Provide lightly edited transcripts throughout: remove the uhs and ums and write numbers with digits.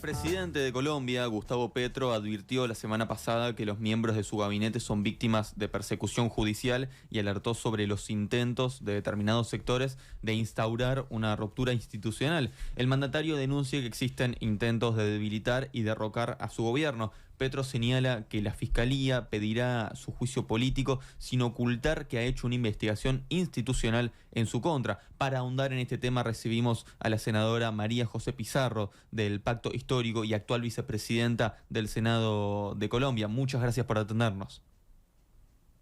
presidente de Colombia, Gustavo Petro, advirtió la semana pasada que los miembros de su gabinete son víctimas de persecución judicial y alertó sobre los intentos de determinados sectores de instaurar una ruptura institucional. El mandatario denuncia que existen intentos de debilitar y derrocar a su gobierno. Petro señala que la Fiscalía pedirá su juicio político sin ocultar que ha hecho una investigación institucional en su contra. Para ahondar en este tema recibimos a la senadora María José Pizarro del Pacto Histórico y actual vicepresidenta del Senado de Colombia. Muchas gracias por atendernos.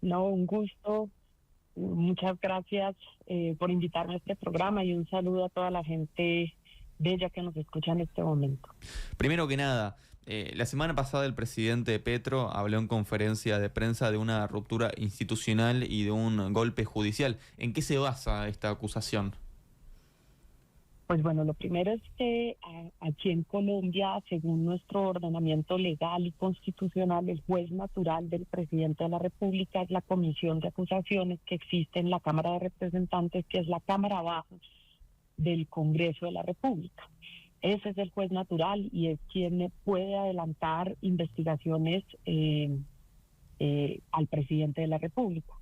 No, un gusto. Muchas gracias por invitarme a este programa y un saludo a toda la gente bella que nos escucha en este momento. Primero que nada, la semana pasada el presidente Petro habló en conferencia de prensa de una ruptura institucional y de un golpe judicial. ¿En qué se basa esta acusación? Pues bueno, lo primero es que aquí en Colombia, según nuestro ordenamiento legal y constitucional, el juez natural del presidente de la República es la comisión de acusaciones que existe en la Cámara de Representantes, que es la Cámara Baja del Congreso de la República. Ese es el juez natural y es quien puede adelantar investigaciones al presidente de la República.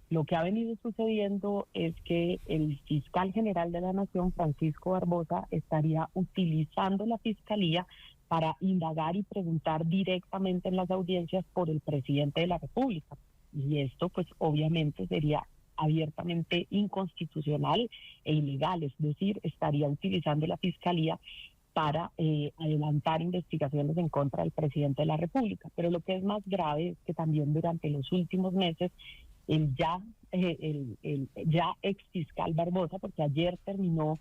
Lo que ha venido sucediendo es que el fiscal general de la Nación, Francisco Barbosa, estaría utilizando la fiscalía para indagar y preguntar directamente en las audiencias por el presidente de la República. Y esto, pues, obviamente sería abiertamente inconstitucional e ilegal, es decir, estaría utilizando la fiscalía para adelantar investigaciones en contra del presidente de la República. Pero lo que es más grave es que también durante los últimos meses el ya ex fiscal Barbosa, porque ayer terminó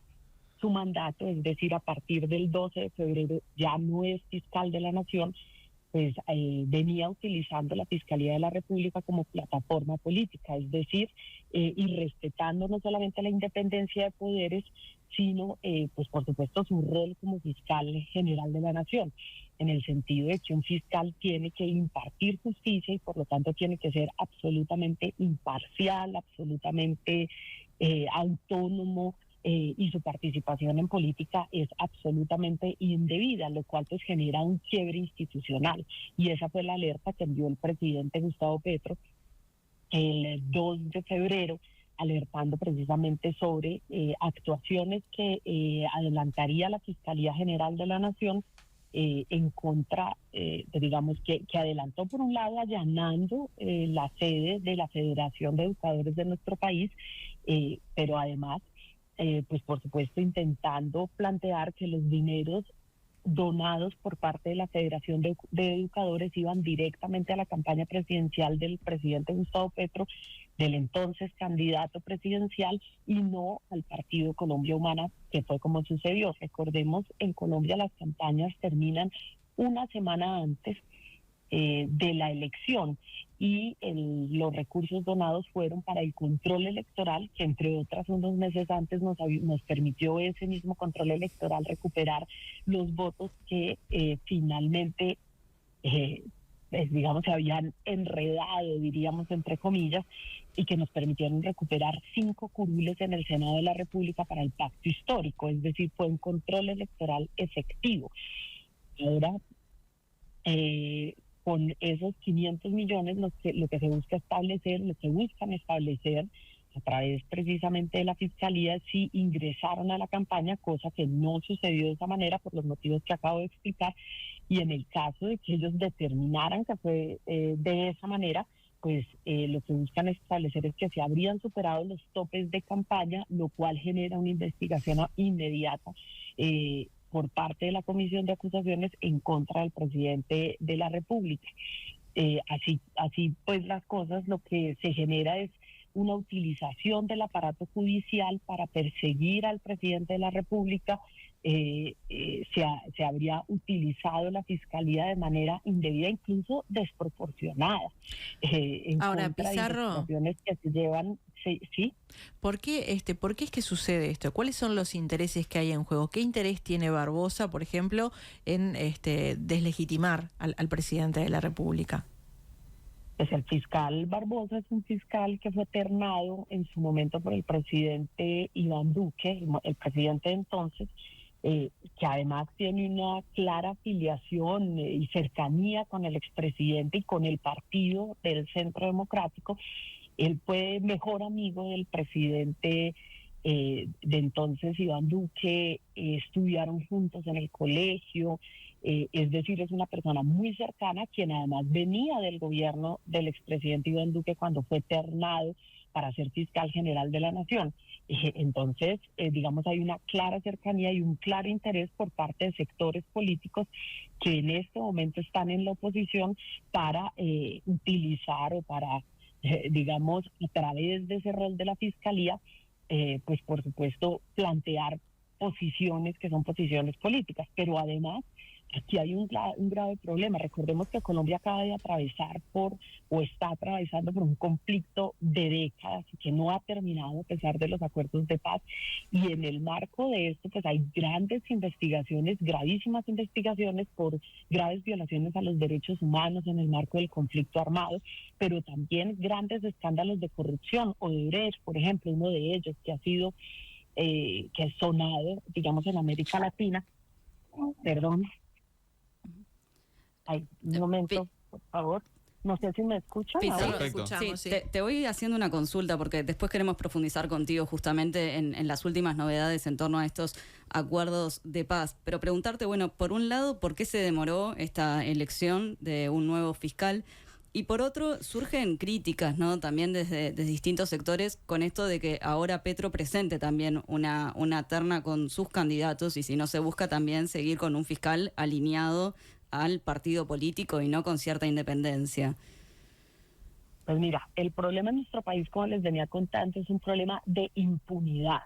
su mandato, es decir, a partir del 12 de febrero ya no es fiscal de la Nación, pues venía utilizando la Fiscalía de la República como plataforma política, es decir, y respetando no solamente la independencia de poderes, sino, pues por supuesto, su rol como fiscal general de la Nación, en el sentido de que un fiscal tiene que impartir justicia y por lo tanto tiene que ser absolutamente imparcial, absolutamente autónomo, y su participación en política es absolutamente indebida, lo cual pues genera un quiebre institucional. Y esa fue la alerta que envió el presidente Gustavo Petro el 2 de febrero, alertando precisamente sobre actuaciones que adelantaría la Fiscalía General de la Nación en contra, digamos, que adelantó por un lado allanando la sede de la Federación de Educadores de nuestro país, pero además pues por supuesto intentando plantear que los dineros donados por parte de la Federación de Educadores iban directamente a la campaña presidencial del presidente Gustavo Petro, del entonces candidato presidencial, y no al Partido Colombia Humana, que fue como sucedió. Recordemos, en Colombia las campañas terminan una semana antes de la elección y los recursos donados fueron para el control electoral, que entre otras unos meses antes nos permitió ese mismo control electoral recuperar los votos que finalmente digamos se habían enredado, diríamos entre comillas, y que nos permitieron recuperar 5 curules en el Senado de la República para el pacto histórico, es decir, fue un control electoral efectivo. Ahora con esos 500 millones lo que se busca establecer, lo que buscan establecer a través precisamente de la Fiscalía, si ingresaron a la campaña, cosa que no sucedió de esa manera por los motivos que acabo de explicar, y en el caso de que ellos determinaran que fue de esa manera, pues lo que buscan establecer es que se habrían superado los topes de campaña, lo cual genera una investigación inmediata por parte de la Comisión de Acusaciones en contra del presidente de la República. Así pues las cosas, lo que se genera es una utilización del aparato judicial para perseguir al presidente de la República. Se habría utilizado la Fiscalía de manera indebida, incluso desproporcionada, en Ahora, contra Pizarro, de investigaciones que se llevan. ¿Sí? ¿Por qué es que sucede esto? ¿Cuáles son los intereses que hay en juego? ¿Qué interés tiene Barbosa, por ejemplo, en deslegitimar al presidente de la República? Pues el fiscal Barbosa es un fiscal que fue ternado en su momento por el presidente Iván Duque, el presidente de entonces, que además tiene una clara afiliación y cercanía con el expresidente y con el partido del Centro Democrático. Él fue mejor amigo del presidente de entonces, Iván Duque, estudiaron juntos en el colegio, es decir, es una persona muy cercana, quien además venía del gobierno del expresidente Iván Duque cuando fue ternado para ser fiscal general de la Nación. Entonces, digamos, hay una clara cercanía y un claro interés por parte de sectores políticos que en este momento están en la oposición para utilizar o para, digamos, a través de ese rol de la fiscalía, pues por supuesto plantear posiciones que son posiciones políticas, pero además aquí hay un grave problema. Recordemos que Colombia acaba de atravesar o está atravesando por un conflicto de décadas que no ha terminado a pesar de los acuerdos de paz, y en el marco de esto pues hay grandes investigaciones, gravísimas investigaciones por graves violaciones a los derechos humanos en el marco del conflicto armado, pero también grandes escándalos de corrupción. Odebrecht, por ejemplo, uno de ellos que ha sido que es sonado, digamos, en América Latina. Perdón. Ay, un momento, por favor. No sé si me escuchan. Pizarro, Perfecto. escuchamos, Sí, sí. te voy haciendo una consulta porque después queremos profundizar contigo justamente en las últimas novedades en torno a estos acuerdos de paz. Pero preguntarte, bueno, por un lado, ¿por qué se demoró esta elección de un nuevo fiscal? Y por otro, surgen críticas, ¿no? También desde distintos sectores con esto de que ahora Petro presente también una terna con sus candidatos y si no se busca también seguir con un fiscal alineado al partido político y no con cierta independencia. Pues mira, el problema en nuestro país, como les venía contando, es un problema de impunidad,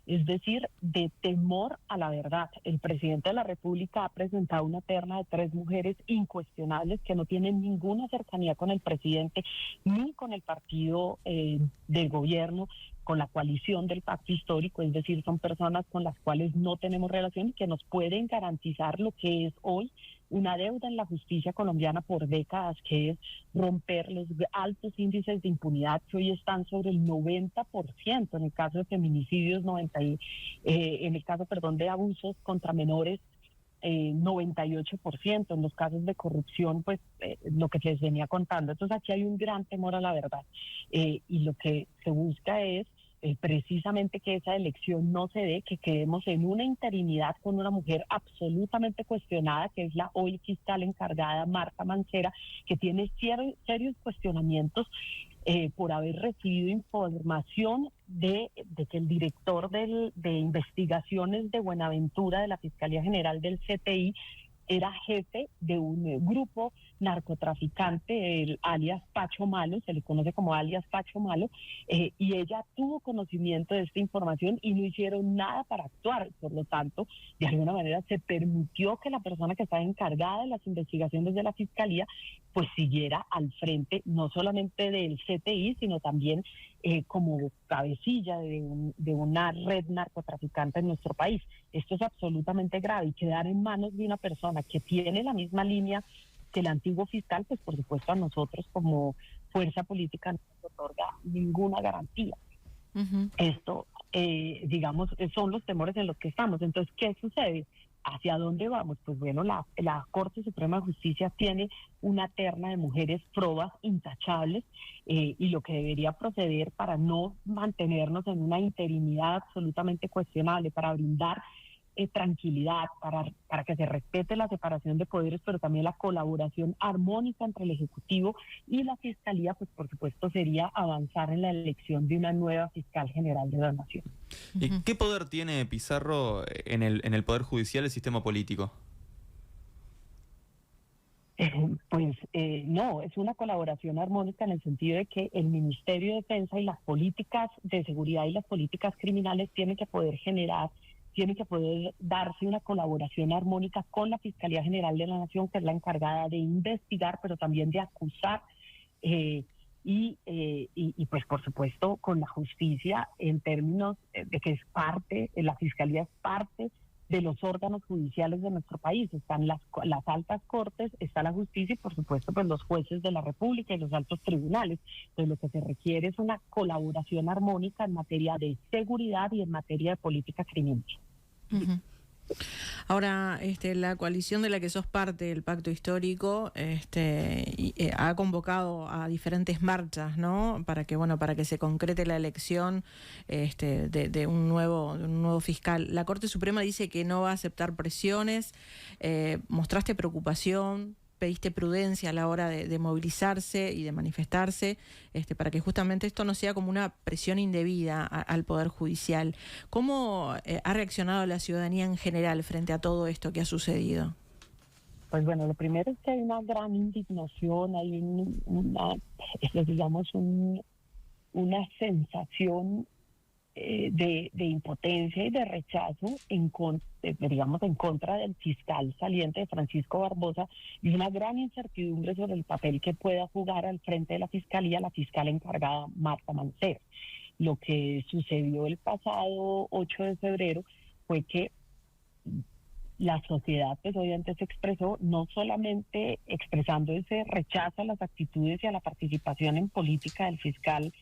es decir, de temor a la verdad. El presidente de la República ha presentado una terna de 3 mujeres incuestionables que no tienen ninguna cercanía con el presidente ni con el partido del gobierno, con la coalición del pacto histórico, es decir, son personas con las cuales no tenemos relación y que nos pueden garantizar lo que es hoy una deuda en la justicia colombiana por décadas, que es romper los altos índices de impunidad que hoy están sobre el 90%, en el caso de feminicidios, en el caso, de abusos contra menores, 98%, en los casos de corrupción, pues lo que les venía contando. Entonces aquí hay un gran temor a la verdad, y lo que se busca es precisamente que esa elección no se dé, que quedemos en una interinidad con una mujer absolutamente cuestionada, que es la hoy fiscal encargada, Marta Mancera, que tiene serios cuestionamientos por haber recibido información de que el director de investigaciones de Buenaventura de la Fiscalía General del CTI era jefe de un grupo narcotraficante, el alias Pacho Malo, se le conoce como alias Pacho Malo, y ella tuvo conocimiento de esta información y no hicieron nada para actuar. Por lo tanto, de alguna manera se permitió que la persona que estaba encargada de las investigaciones de la Fiscalía pues siguiera al frente, no solamente del CTI, sino también como cabecilla de una red narcotraficante en nuestro país. Esto es absolutamente grave, y quedar en manos de una persona que tiene la misma línea que el antiguo fiscal, pues por supuesto a nosotros como fuerza política no nos otorga ninguna garantía. Uh-huh. Esto, digamos, son los temores en los que estamos. Entonces, ¿qué sucede? ¿Hacia dónde vamos? Pues bueno, la Corte Suprema de Justicia tiene una terna de mujeres probas intachables, y lo que debería proceder para no mantenernos en una interinidad absolutamente cuestionable, para brindar tranquilidad, para que se respete la separación de poderes, pero también la colaboración armónica entre el Ejecutivo y la Fiscalía, pues por supuesto sería avanzar en la elección de una nueva fiscal general de la Nación. ¿Y qué poder tiene Pizarro en el Poder Judicial, el sistema político? No, es una colaboración armónica en el sentido de que el Ministerio de Defensa y las políticas de seguridad y las políticas criminales tienen que poder darse una colaboración armónica con la Fiscalía General de la Nación, que es la encargada de investigar, pero también de acusar, y pues por supuesto con la justicia, en términos de que la Fiscalía es parte de los órganos judiciales de nuestro país. Están las altas cortes, está la justicia y por supuesto pues los jueces de la República y los altos tribunales. Entonces lo que se requiere es una colaboración armónica en materia de seguridad y en materia de política criminal. Uh-huh. Ahora, la coalición de la que sos parte, el Pacto Histórico, ha convocado a diferentes marchas, ¿no? Para que se concrete la elección de un nuevo fiscal. La Corte Suprema dice que no va a aceptar presiones. Mostraste preocupación, pediste prudencia a la hora de movilizarse y de manifestarse, para que justamente esto no sea como una presión indebida al Poder Judicial. ¿Cómo ha reaccionado la ciudadanía en general frente a todo esto que ha sucedido? Pues bueno, lo primero es que hay una gran indignación, hay una sensación de impotencia y de rechazo en contra del fiscal saliente de Francisco Barbosa, y una gran incertidumbre sobre el papel que pueda jugar al frente de la fiscalía la fiscal encargada Marta Mancera. Lo que sucedió el pasado 8 de febrero fue que la sociedad pues obviamente se expresó, no solamente expresando ese rechazo a las actitudes y a la participación en política del fiscal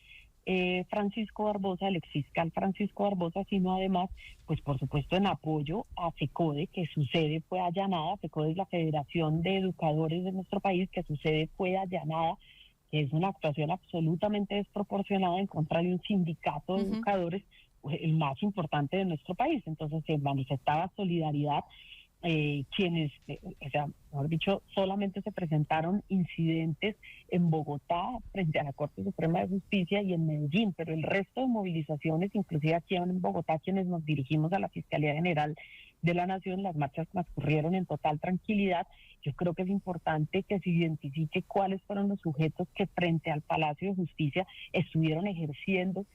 Francisco Barbosa, el exfiscal Francisco Barbosa, sino además, pues por supuesto en apoyo a FECODE, que su sede fue allanada. FECODE es la Federación de Educadores de nuestro país, que su sede fue allanada, que es una actuación absolutamente desproporcionada en contra de un sindicato de educadores, el más importante de nuestro país. Entonces se manifestaba solidaridad. Mejor dicho, solamente se presentaron incidentes en Bogotá frente a la Corte Suprema de Justicia y en Medellín, pero el resto de movilizaciones, inclusive aquí en Bogotá, quienes nos dirigimos a la Fiscalía General de la Nación, las marchas transcurrieron en total tranquilidad. Yo creo que es importante que se identifique cuáles fueron los sujetos que frente al Palacio de Justicia estuvieron ejerciendo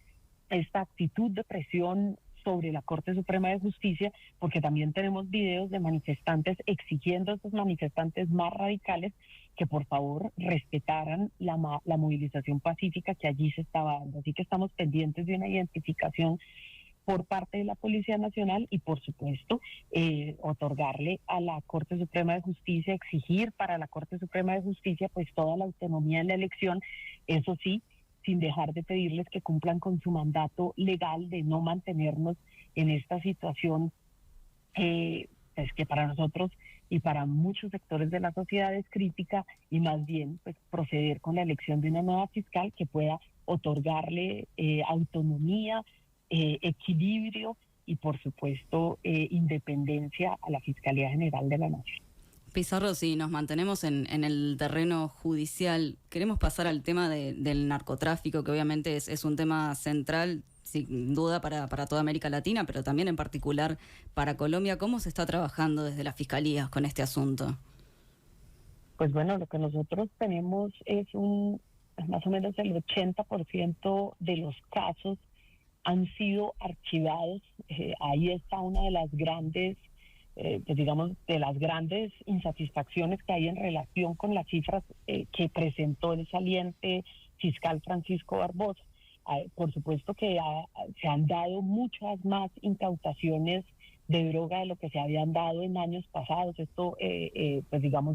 esta actitud de presión sobre la Corte Suprema de Justicia, porque también tenemos videos de manifestantes exigiendo a estos manifestantes más radicales que por favor respetaran la movilización pacífica que allí se estaba dando. Así que estamos pendientes de una identificación por parte de la Policía Nacional y por supuesto otorgarle a la Corte Suprema de Justicia, exigir para la Corte Suprema de Justicia pues toda la autonomía en la elección, eso sí, sin dejar de pedirles que cumplan con su mandato legal de no mantenernos en esta situación pues que para nosotros y para muchos sectores de la sociedad es crítica, y más bien pues proceder con la elección de una nueva fiscal que pueda otorgarle autonomía, equilibrio y por supuesto independencia a la Fiscalía General de la Nación. Pizarro, si nos mantenemos en el terreno judicial, queremos pasar al tema del narcotráfico, que obviamente es un tema central, sin duda, para toda América Latina, pero también en particular para Colombia. ¿Cómo se está trabajando desde la Fiscalía con este asunto? Pues bueno, lo que nosotros tenemos es más o menos el 80% de los casos han sido archivados. Ahí está una de las grandes de las grandes insatisfacciones que hay en relación con las cifras que presentó el saliente fiscal Francisco Barbosa. Por supuesto que se han dado muchas más incautaciones de droga de lo que se habían dado en años pasados. Esto,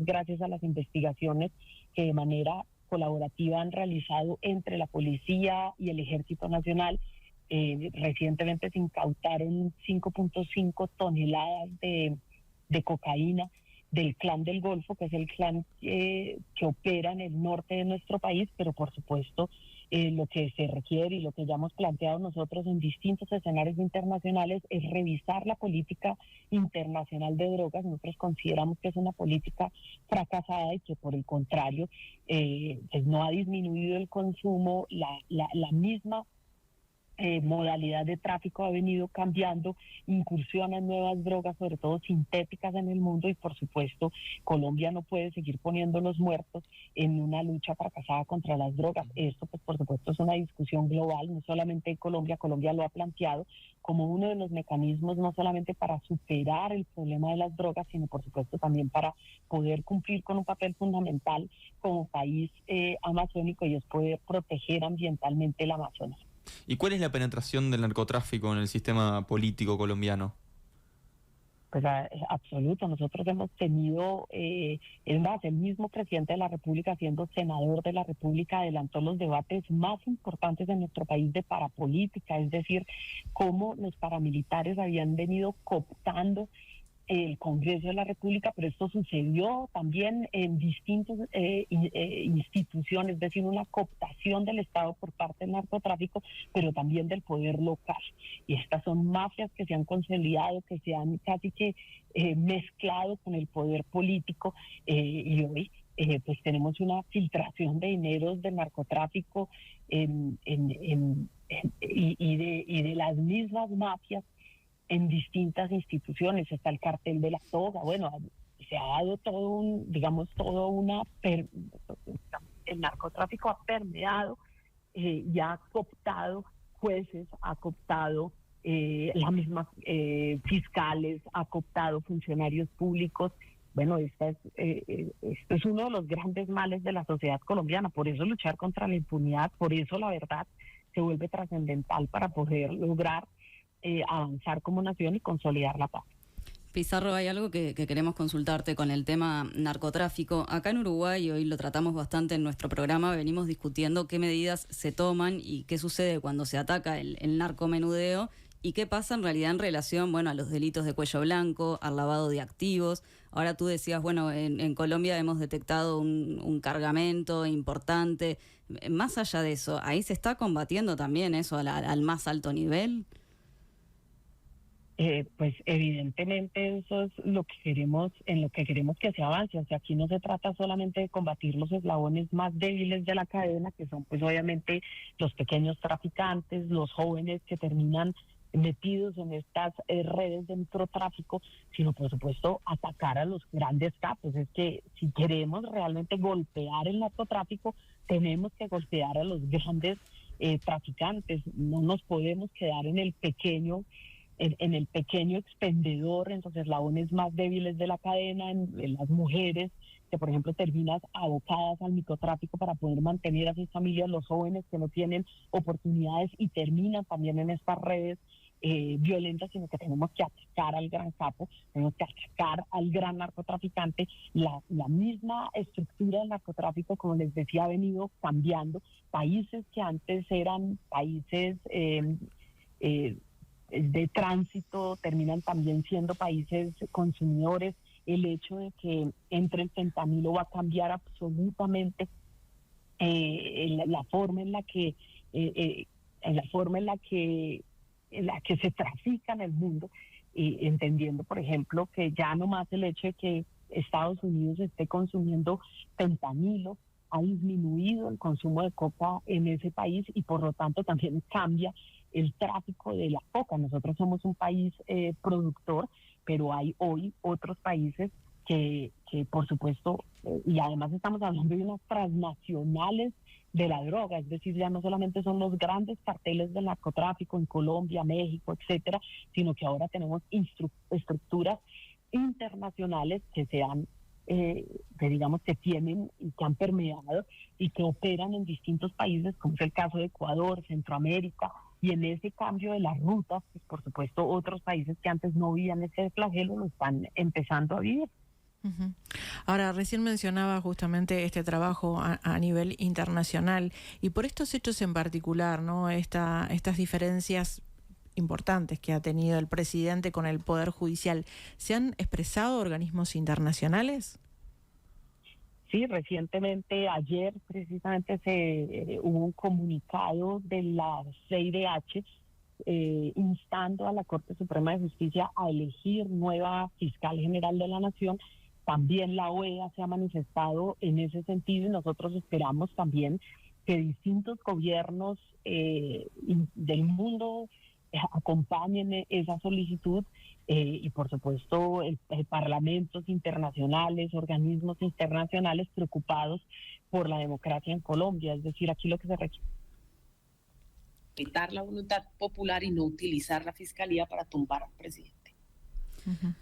gracias a las investigaciones que de manera colaborativa han realizado entre la policía y el Ejército Nacional. Recientemente se incautaron 5.5 toneladas de cocaína del Clan del Golfo, que es el clan que opera en el norte de nuestro país, pero por supuesto lo que se requiere y lo que ya hemos planteado nosotros en distintos escenarios internacionales es revisar la política internacional de drogas. Nosotros consideramos que es una política fracasada y que por el contrario pues no ha disminuido el consumo, la misma modalidad de tráfico ha venido cambiando, incursionan nuevas drogas, sobre todo sintéticas en el mundo, y por supuesto Colombia no puede seguir poniendo los muertos en una lucha fracasada contra las drogas. Esto pues por supuesto es una discusión global, no solamente en Colombia. Colombia lo ha planteado como uno de los mecanismos no solamente para superar el problema de las drogas, sino por supuesto también para poder cumplir con un papel fundamental como país amazónico, y es poder proteger ambientalmente el Amazonas. ¿Y cuál es la penetración del narcotráfico en el sistema político colombiano? Pues absoluto. Nosotros hemos tenido, es más, el mismo presidente de la República, siendo senador de la República, adelantó los debates más importantes de nuestro país de parapolítica, es decir, cómo los paramilitares habían venido cooptando el Congreso de la República, pero esto sucedió también en distintas instituciones, es decir, una cooptación del Estado por parte del narcotráfico, pero también del poder local. Y estas son mafias que se han consolidado, que se han casi que mezclado con el poder político, y hoy pues tenemos una filtración de dineros del narcotráfico y de las mismas mafias en distintas instituciones. Está el cartel de la toga. Bueno, se ha dado el narcotráfico ha permeado y ha cooptado jueces, ha cooptado las mismas fiscales, ha cooptado funcionarios públicos. Bueno, esto es uno de los grandes males de la sociedad colombiana. Por eso luchar contra la impunidad, por eso la verdad se vuelve trascendental para poder lograr avanzar como nación y consolidar la paz. Pizarro, hay algo que queremos consultarte con el tema narcotráfico. Acá en Uruguay, hoy lo tratamos bastante en nuestro programa, venimos discutiendo qué medidas se toman y qué sucede cuando se ataca el narcomenudeo y qué pasa en realidad en relación, bueno, a los delitos de cuello blanco, al lavado de activos. Ahora tú decías, bueno, en Colombia hemos detectado un cargamento importante. Más allá de eso, ¿ahí se está combatiendo también eso al más alto nivel? Pues evidentemente eso es lo que queremos, en lo que queremos que se avance. O sea, aquí no se trata solamente de combatir los eslabones más débiles de la cadena, que son pues obviamente los pequeños traficantes, los jóvenes que terminan metidos en estas redes de microtráfico, sino por supuesto atacar a los grandes capos. Es que si queremos realmente golpear el narcotráfico, tenemos que golpear a los grandes traficantes. No nos podemos quedar en el pequeño expendedor, en los eslabones más débiles de la cadena, en las mujeres, que por ejemplo terminan abocadas al microtráfico para poder mantener a sus familias, los jóvenes que no tienen oportunidades y terminan también en estas redes violentas, sino que tenemos que atacar al gran capo, tenemos que atacar al gran narcotraficante. La misma estructura del narcotráfico, como les decía, ha venido cambiando. Países que antes eran países de tránsito terminan también siendo países consumidores. El hecho de que entre el fentanilo va a cambiar absolutamente la forma en la que se trafica en el mundo, entendiendo, por ejemplo, que ya no más el hecho de que Estados Unidos esté consumiendo fentanilo ha disminuido el consumo de coca en ese país y por lo tanto también cambia el tráfico de la coca. Nosotros somos un país productor, pero hay hoy otros países que por supuesto, y además estamos hablando de unas transnacionales de la droga, es decir, ya no solamente son los grandes carteles del narcotráfico en Colombia, México, etcétera, sino que ahora tenemos estructuras internacionales que se han que tienen y que han permeado y que operan en distintos países, como es el caso de Ecuador, Centroamérica, y en ese cambio de las rutas, pues por supuesto otros países que antes no vivían ese flagelo lo están empezando a vivir. Uh-huh. Ahora, recién mencionaba justamente este trabajo a nivel internacional y por estos hechos en particular, ¿no? Estas diferencias importantes que ha tenido el presidente con el Poder Judicial, ¿se han expresado organismos internacionales? Sí, recientemente, ayer precisamente hubo un comunicado de la CIDH instando a la Corte Suprema de Justicia a elegir nueva fiscal general de la Nación. También la OEA se ha manifestado en ese sentido y nosotros esperamos también que distintos gobiernos del mundo acompañen esa solicitud y por supuesto parlamentos internacionales, organismos internacionales preocupados por la democracia en Colombia. Es decir, aquí lo que se requiere es respetar la voluntad popular y no utilizar la fiscalía para tumbar al presidente. Uh-huh.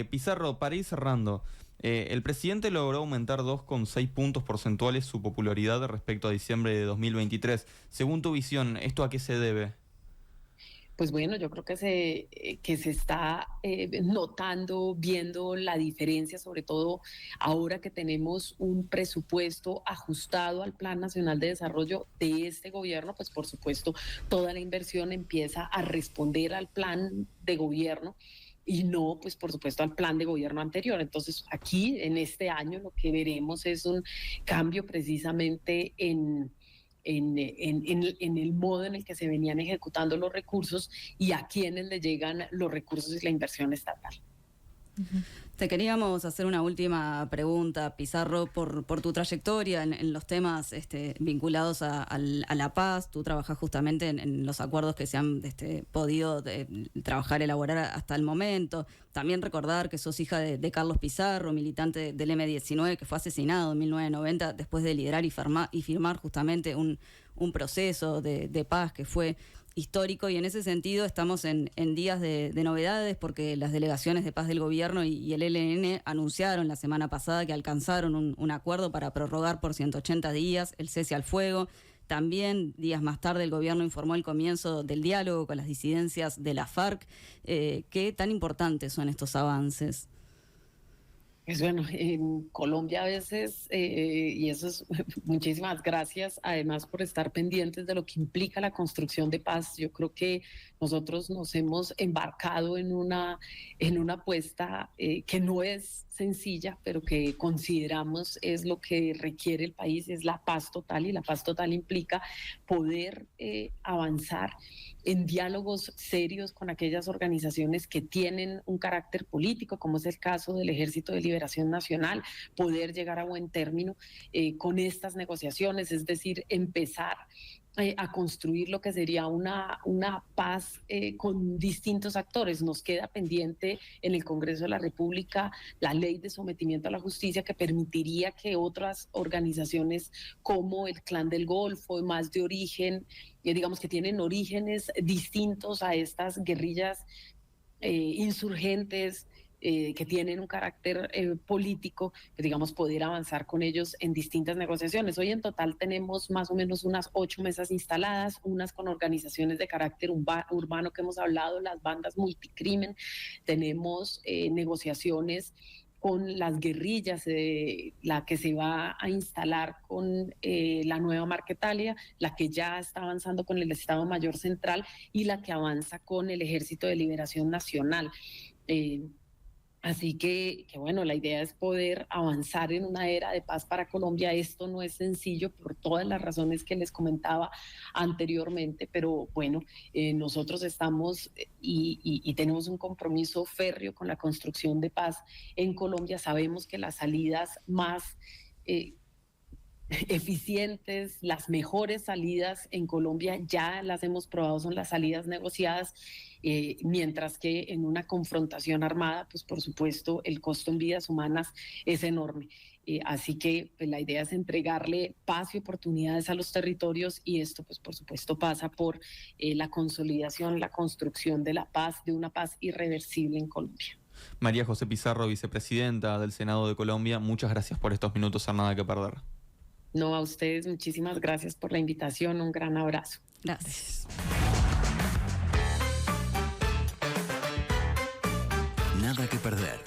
Pizarro, para ir cerrando, el presidente logró aumentar 2,6 puntos porcentuales su popularidad respecto a diciembre de 2023. Según tu visión, ¿esto a qué se debe? Pues bueno, yo creo que se está notando, viendo la diferencia, sobre todo ahora que tenemos un presupuesto ajustado al Plan Nacional de Desarrollo de este gobierno, pues por supuesto toda la inversión empieza a responder al plan de gobierno y no, pues por supuesto, al plan de gobierno anterior. Entonces, aquí en este año lo que veremos es un cambio precisamente en el modo en el que se venían ejecutando los recursos y a quienes le llegan los recursos y la inversión estatal. Te queríamos hacer una última pregunta, Pizarro, por tu trayectoria en los temas vinculados a la paz. Tú trabajas justamente en los acuerdos que se han podido trabajar, elaborar hasta el momento. También recordar que sos hija de Carlos Pizarro, militante del M-19, que fue asesinado en 1990 después de liderar y firmar justamente un proceso de paz que fue histórico, y en ese sentido estamos en días de novedades, porque las delegaciones de paz del gobierno y el ELN anunciaron la semana pasada que alcanzaron un acuerdo para prorrogar por 180 días el cese al fuego. También, días más tarde, el gobierno informó el comienzo del diálogo con las disidencias de la FARC. ¿Qué tan importantes son estos avances? Pues bueno, en Colombia a veces, y eso es, muchísimas gracias además por estar pendientes de lo que implica la construcción de paz. Yo creo que nosotros nos hemos embarcado en una apuesta que no es sencilla, pero que consideramos es lo que requiere el país, es la paz total, y la paz total implica poder avanzar en diálogos serios con aquellas organizaciones que tienen un carácter político, como es el caso del Ejército de Liberación Nacional, poder llegar a buen término con estas negociaciones, es decir, empezar a construir lo que sería una paz con distintos actores. Nos queda pendiente en el Congreso de la República la ley de sometimiento a la justicia, que permitiría que otras organizaciones como el Clan del Golfo, más de origen, digamos que tienen orígenes distintos a estas guerrillas insurgentes, que tienen un carácter político, pues digamos, poder avanzar con ellos en distintas negociaciones. Hoy en total tenemos más o menos unas 8 mesas instaladas, unas con organizaciones de carácter urbano que hemos hablado, las bandas multicrimen, tenemos negociaciones con las guerrillas, la que se va a instalar con la nueva Marquetalia, la que ya está avanzando con el Estado Mayor Central y la que avanza con el Ejército de Liberación Nacional. Así que bueno, la idea es poder avanzar en una era de paz para Colombia. Esto no es sencillo por todas las razones que les comentaba anteriormente, pero bueno, nosotros estamos y tenemos un compromiso férreo con la construcción de paz en Colombia. Sabemos que las salidas más eficientes, las mejores salidas en Colombia ya las hemos probado, son las salidas negociadas, mientras que en una confrontación armada, pues por supuesto el costo en vidas humanas es enorme. Así que pues, la idea es entregarle paz y oportunidades a los territorios, y esto pues por supuesto pasa por la consolidación, la construcción de la paz, de una paz irreversible en Colombia. María José Pizarro, vicepresidenta del Senado de Colombia, muchas gracias por estos minutos a Nada que Perder. No, a ustedes muchísimas gracias por la invitación, un gran abrazo. Gracias. Nada que Perder.